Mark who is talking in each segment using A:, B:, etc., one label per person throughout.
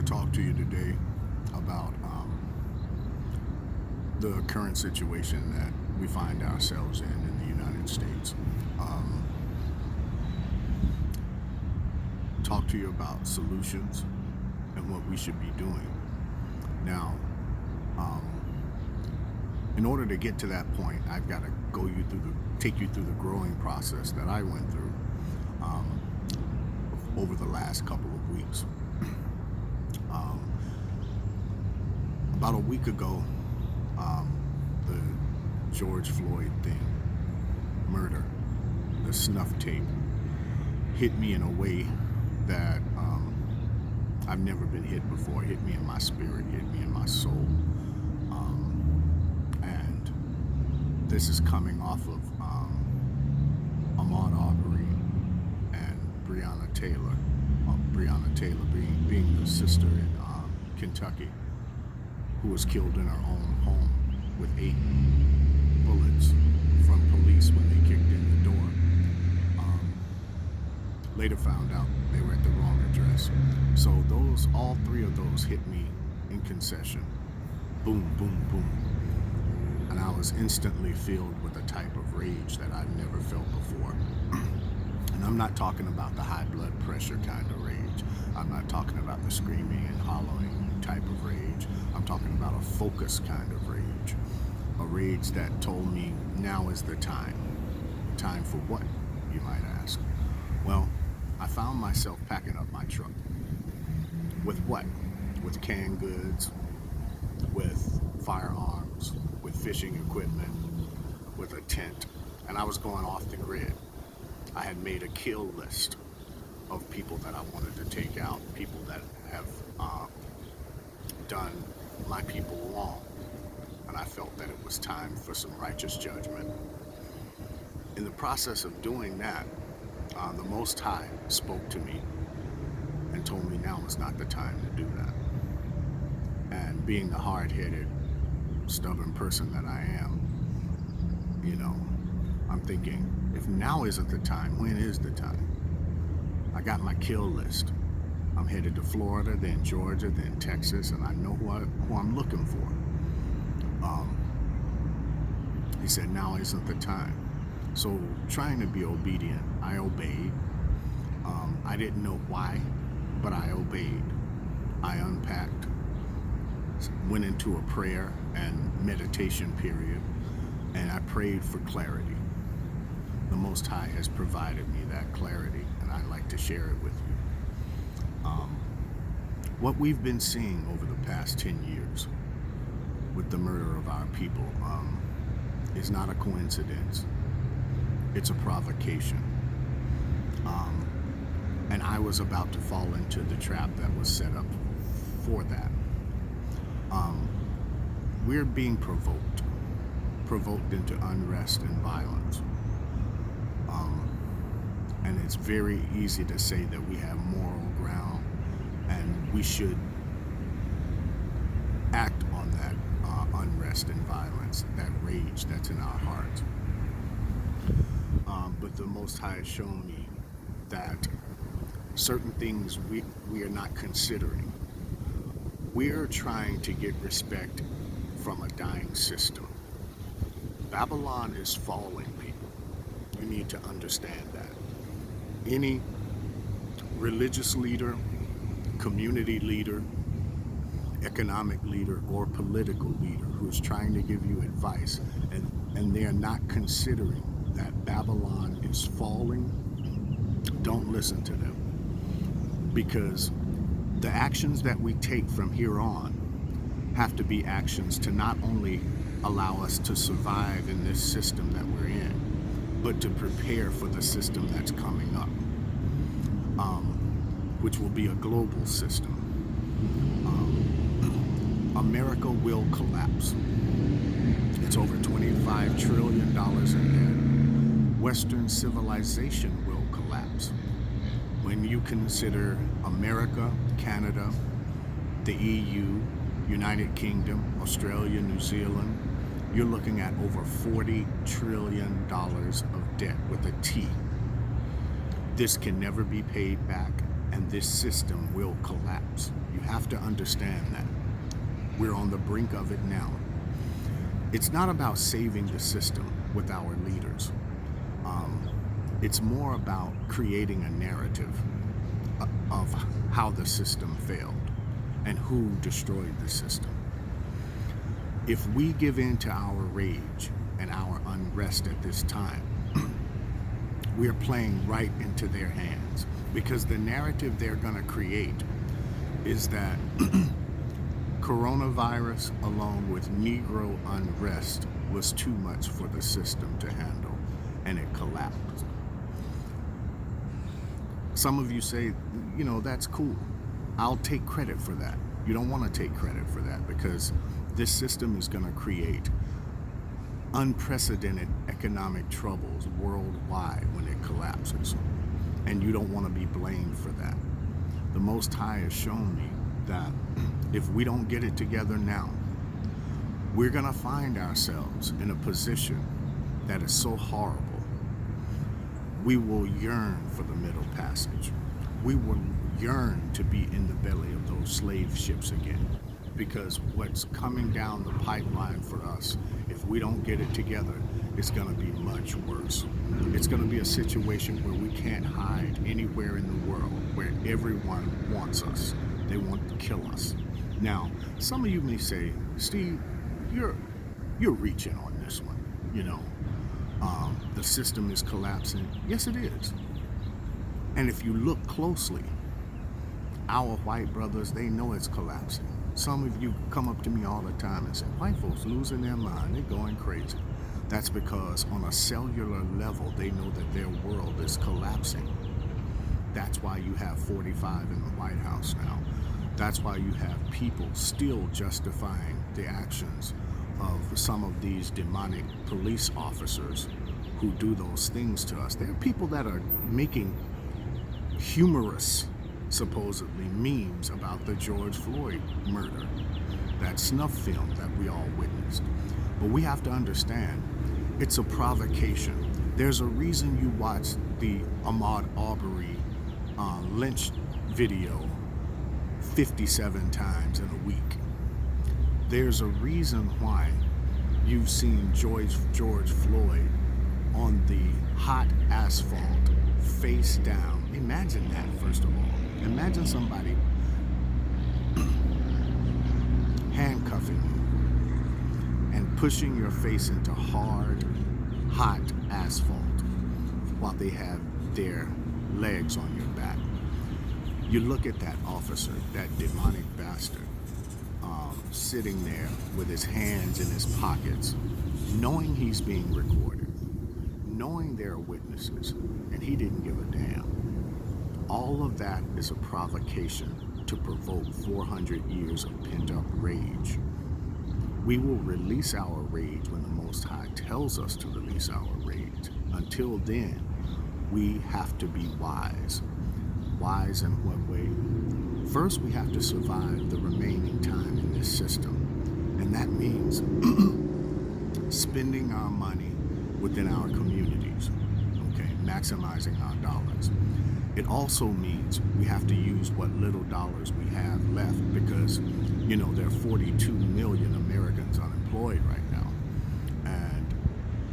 A: want to talk to you today about the current situation that we find ourselves in the United States. Um, talk to you about solutions and what we should be doing. Now, um, in order to get to that point, I've got to take you through the growing process that I went through um, over the last couple of weeks. Um, about a week ago, the George Floyd thing, murder, the snuff tape, hit me in a way that I've never been hit before. It hit me in my spirit, hit me in my soul. And this is coming off of Ahmaud Arbery and Breonna Taylor. Breonna Taylor being the sister in Kentucky who was killed in her own home with 8 bullets from police when they kicked in the door. Later found out they were at the wrong address. So all 3 of those hit me in concession. Boom, boom, boom. And I was instantly filled with a type of rage that I've never felt before. And I'm not talking about the high blood pressure kind of rage. I'm not talking about the screaming and hollering type of rage. I'm talking about a focused kind of rage. A rage that told me now is the time. Time for what, you might ask? Well, I found myself packing up my truck. With what? With canned goods, with firearms, with fishing equipment, with a tent, and I was going off the grid. I had made a kill list of people that I wanted to take out, people that have done my people wrong, and I felt that it was time for some righteous judgment. In the process of doing that, the Most High spoke to me and told me now is not the time to do that. And being the hard-headed, stubborn person that I am, I'm thinking, if now isn't the time, when is the time? I got my kill list. I'm headed to Florida, then Georgia, then Texas, and I know who I'm looking for. He said, now isn't the time. So trying to be obedient, I obeyed. I didn't know why, but I obeyed. I unpacked, went into a prayer and meditation period, and I prayed for clarity. The Most High has provided me that clarity, and I'd like to share it with you. What we've been seeing over the past 10 years with the murder of our people is not a coincidence. It's a provocation. And I was about to fall into the trap that was set up for that. We're being provoked into unrest and violence. And it's very easy to say that we have moral ground and we should act on that unrest and violence, that rage that's in our hearts. But the Most High has shown me that certain things we are not considering. We're trying to get respect from a dying system. Babylon is falling, people. You need to understand that. Any religious leader, community leader, economic leader, or political leader who is trying to give you advice and they're not considering that Babylon is falling, don't listen to them. Because the actions that we take from here on have to be actions to not only allow us to survive in this system that we're in, but to prepare for the system that's coming up, which will be a global system. America will collapse. It's over $25 trillion in debt. Western civilization will collapse. When you consider America, Canada, the EU, United Kingdom, Australia, New Zealand, you're looking at over $40 trillion of debt with a T. This can never be paid back. and this system will collapse. You have to understand that. We're on the brink of it now. It's not about saving the system with our leaders. It's more about creating a narrative of how the system failed and who destroyed the system. If we give in to our rage and our unrest at this time, we're playing right into their hands, because the narrative they're going to create is that coronavirus along with Negro unrest was too much for the system to handle, and it collapsed. Some of you say, that's cool. I'll take credit for that. You don't want to take credit for that, because this system is going to create unprecedented economic troubles worldwide when it collapses. And you don't want to be blamed for that. The Most High has shown me that if we don't get it together now, we're going to find ourselves in a position that is so horrible. We will yearn for the Middle Passage. We will yearn to be in the belly of those slave ships again, because what's coming down the pipeline for us, if we don't get it together, it's going to be much worse. It's going to be a situation where we can't hide anywhere in the world, where everyone wants us. They want to kill us. Now, some of you may say, Steve, you're reaching on this one. The system is collapsing. Yes, it is. And if you look closely, our white brothers, they know it's collapsing. Some of you come up to me all the time and say, white folks losing their mind, they're going crazy. That's because on a cellular level, they know that their world is collapsing. That's why you have 45 in the White House now. That's why you have people still justifying the actions of some of these demonic police officers who do those things to us. There are people that are making humorous, supposedly, memes about the George Floyd murder, that snuff film that we all witnessed. But we have to understand, it's a provocation. There's a reason you watch the Ahmaud Arbery lynch video 57 times in a week. There's a reason why you've seen George Floyd on the hot asphalt, face down. Imagine that, first of all. Imagine somebody handcuffing you and pushing your face into hard, hot asphalt while they have their legs on your back. You look at that officer, that demonic bastard, sitting there with his hands in his pockets, knowing he's being recorded, knowing there are witnesses, and he didn't give a damn. All of that is a provocation to provoke 400 years of pent-up rage. We will release our rage when the Most High tells us to release our rage. Until then, we have to be wise. Wise in what way? First, we have to survive the remaining time in this system. And that means spending our money within our communities, okay, maximizing our dollars. It also means we have to use what little dollars we have left, because, there are 42 million Americans unemployed right now. And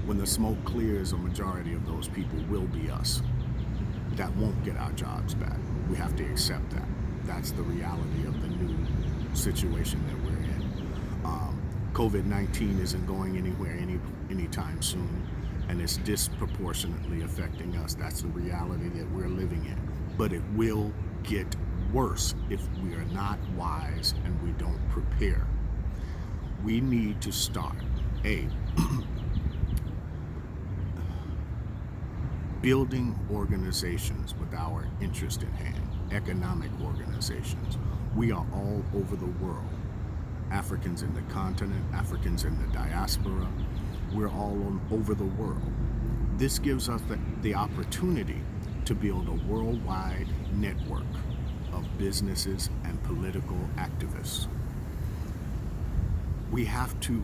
A: when the smoke clears, a majority of those people will be us. That won't get our jobs back. We have to accept that. That's the reality of the new situation that we're in. COVID-19 isn't going anywhere anytime soon, and it's disproportionately affecting us. That's the reality that we're living in. But it will get worse if we are not wise and we don't prepare. We need to start, building organizations with our interest in hand, economic organizations. We are all over the world. Africans in the continent, Africans in the diaspora. We're all over the world. This gives us the opportunity to build a worldwide network of businesses and political activists. We have to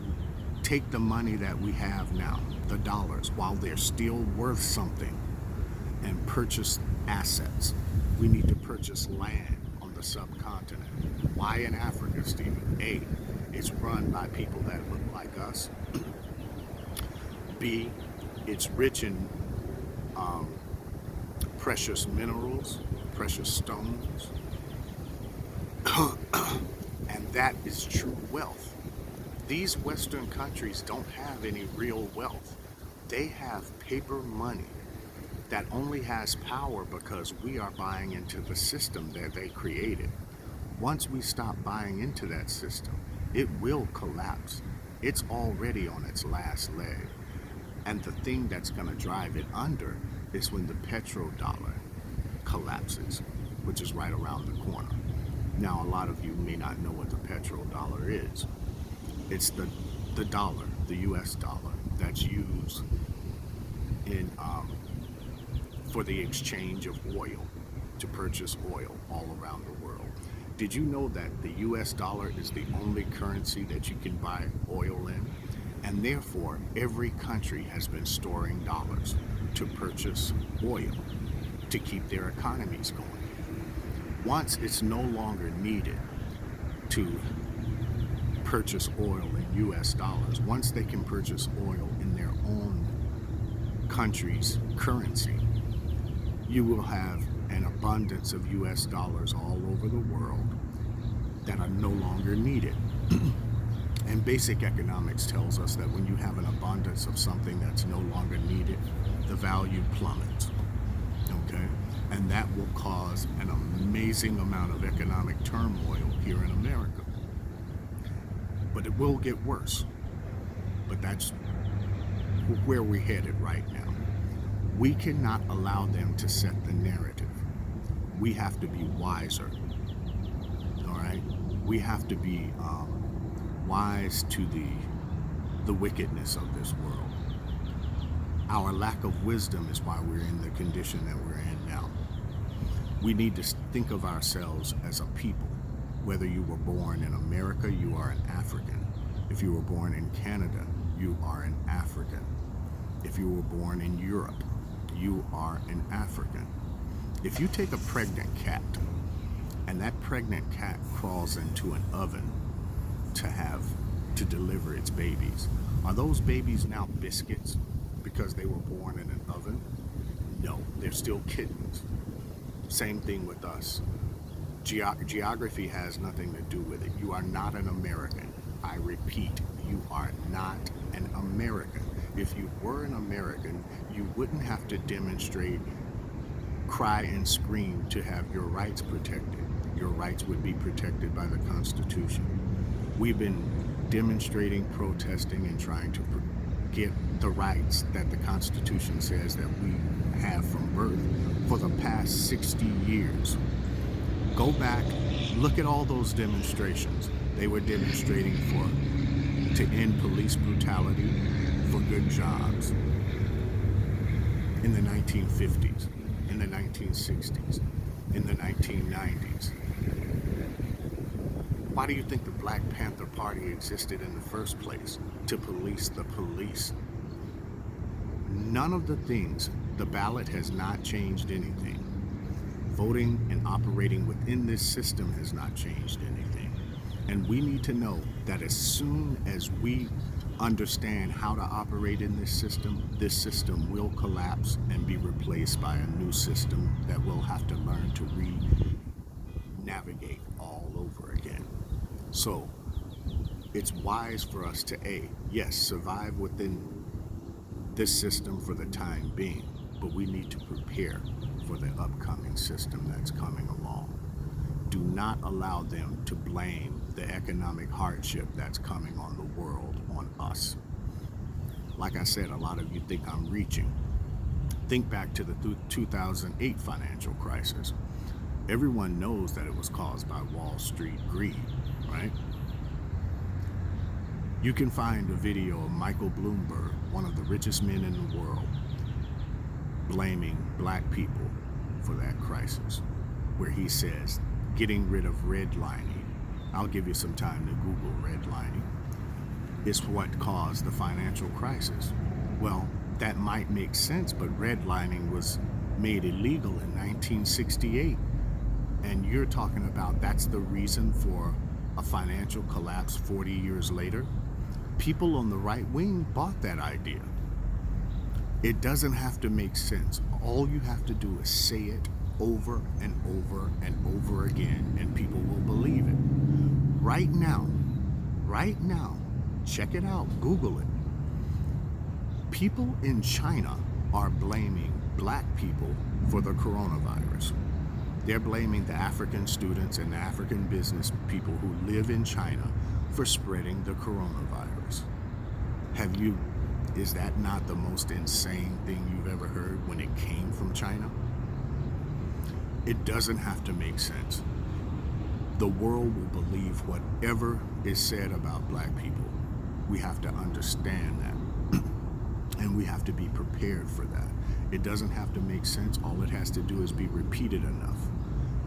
A: take the money that we have now, the dollars, while they're still worth something, and purchase assets. We need to purchase land on the subcontinent. Why in Africa, Stephen? A, it's run by people that look like us. B, it's rich in precious minerals, precious stones, and that is true wealth. These Western countries don't have any real wealth. They have paper money that only has power because we are buying into the system that they created. Once we stop buying into that system, it will collapse. It's already on its last leg. And the thing that's going to drive it under is when the petrodollar collapses, which is right around the corner. Now, a lot of you may not know what the petrodollar is. It's the dollar, the US dollar, that's used in for the exchange of oil, to purchase oil all around the world. Did you know that the US dollar is the only currency that you can buy oil in? And therefore, every country has been storing dollars to purchase oil to keep their economies going. Once it's no longer needed to purchase oil in US dollars, once they can purchase oil in their own country's currency, you will have an abundance of US dollars all over the world that are no longer needed. And basic economics tells us that when you have an abundance of something that's no longer needed, the value plummets, okay? And that will cause an amazing amount of economic turmoil here in America. But it will get worse. But that's where we're headed right now. We cannot allow them to set the narrative. We have to be wiser, all right? We have to be wise to the wickedness of this world. Our lack of wisdom is why we're in the condition that we're in now. We need to think of ourselves as a people. Whether you were born in America, you are an African. If you were born in Canada, you are an African. If you were born in Europe, you are an African. If you take a pregnant cat and that pregnant cat crawls into an oven to deliver its babies, are those babies now biscuits because they were born in an oven? No, they're still kittens. Same thing with us. Geography has nothing to do with it. You are not an American. I repeat, you are not an American. If you were an American, you wouldn't have to demonstrate, cry and scream to have your rights protected. Your rights would be protected by the Constitution. We've been demonstrating, protesting, and trying to get the rights that the Constitution says that we have from birth for the past 60 years. Go back, look at all those demonstrations. They were demonstrating to end police brutality, for good jobs in the 1950s, in the 1960s, in the 1990s. Why do you think the Black Panther Party existed in the first place? To police the police. None of the things, the ballot has not changed anything. Voting and operating within this system has not changed anything. And we need to know that as soon as we understand how to operate in this system will collapse and be replaced by a new system that we'll have to learn to navigate all over again. So it's wise for us to yes, survive within this system for the time being, but we need to prepare for the upcoming system that's coming along. Do not allow them to blame the economic hardship that's coming on the world on us. Like I said, a lot of you think I'm reaching. Think back to the 2008 financial crisis. Everyone knows that it was caused by Wall Street greed, right? You can find a video of Michael Bloomberg, one of the richest men in the world, blaming black people for that crisis, where he says getting rid of redlining, I'll give you some time to Google redlining, is what caused the financial crisis. Well, that might make sense, but redlining was made illegal in 1968. And you're talking about that's the reason for a financial collapse 40 years later. People on the right wing bought that idea. It doesn't have to make sense. All you have to do is say it over and over and over again, and people will believe it. Right now, check it out, Google it. People in China are blaming black people for the coronavirus. They're blaming the African students and the African business people who live in China for spreading the coronavirus. Is that not the most insane thing you've ever heard when it came from China? It doesn't have to make sense. The world will believe whatever is said about black people. We have to understand that. And we have to be prepared for that. It doesn't have to make sense. All it has to do is be repeated enough.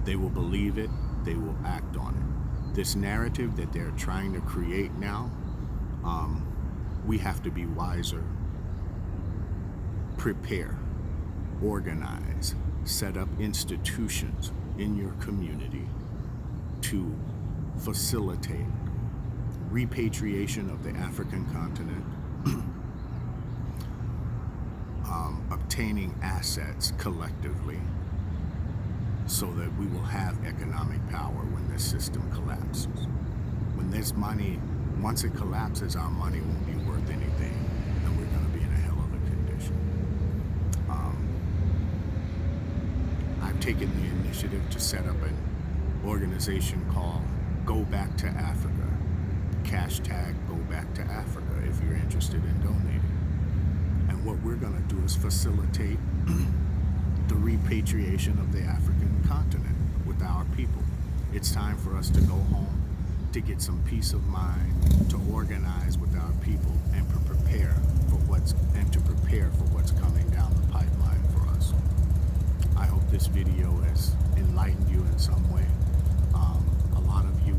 A: They will believe it. They will act on it. This narrative that they're trying to create now, we have to be wiser, prepare, organize, set up institutions in your community to facilitate repatriation of the African continent, obtaining assets collectively so that we will have economic power when this system collapses. When this money, once it collapses, our money won't be worth anything, and we're going to be in a hell of a condition. I've taken the initiative to set up an organization called Go Back to Africa. Hashtag Go Back to Africa if you're interested in donating. And what we're going to do is facilitate the repatriation of the African continent with our people. It's time for us to go home, to get some peace of mind, to organize with our people, and to prepare for what's coming down the pipeline for us. I hope this video has enlightened you in some way. A lot of you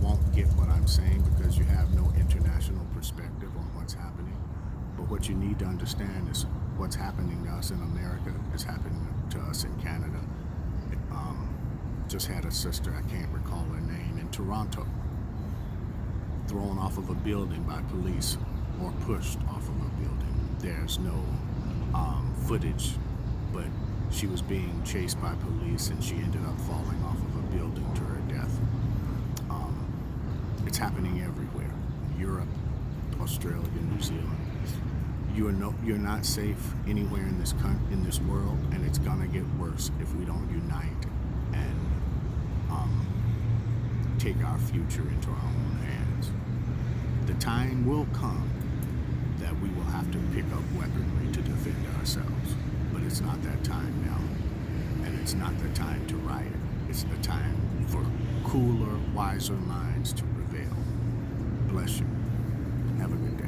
A: won't get what I'm saying because you have no international perspective on what's happening. But what you need to understand is what's happening to us in America is happening to us in Canada. Just had a sister, I can't recall her name, in Toronto, thrown off of a building by police or pushed off of a building. There's no footage, but she was being chased by police and she ended up falling off of a building to her death. It's happening everywhere. Europe, Australia, New Zealand. You're not safe anywhere in this world, and it's gonna get worse if we don't unite and take our future into our own hands. The time will come that we will have to pick up weaponry to defend ourselves, but it's not that time now, and it's not the time to riot. It's the time for cooler, wiser minds to prevail. Bless you. Have a good day.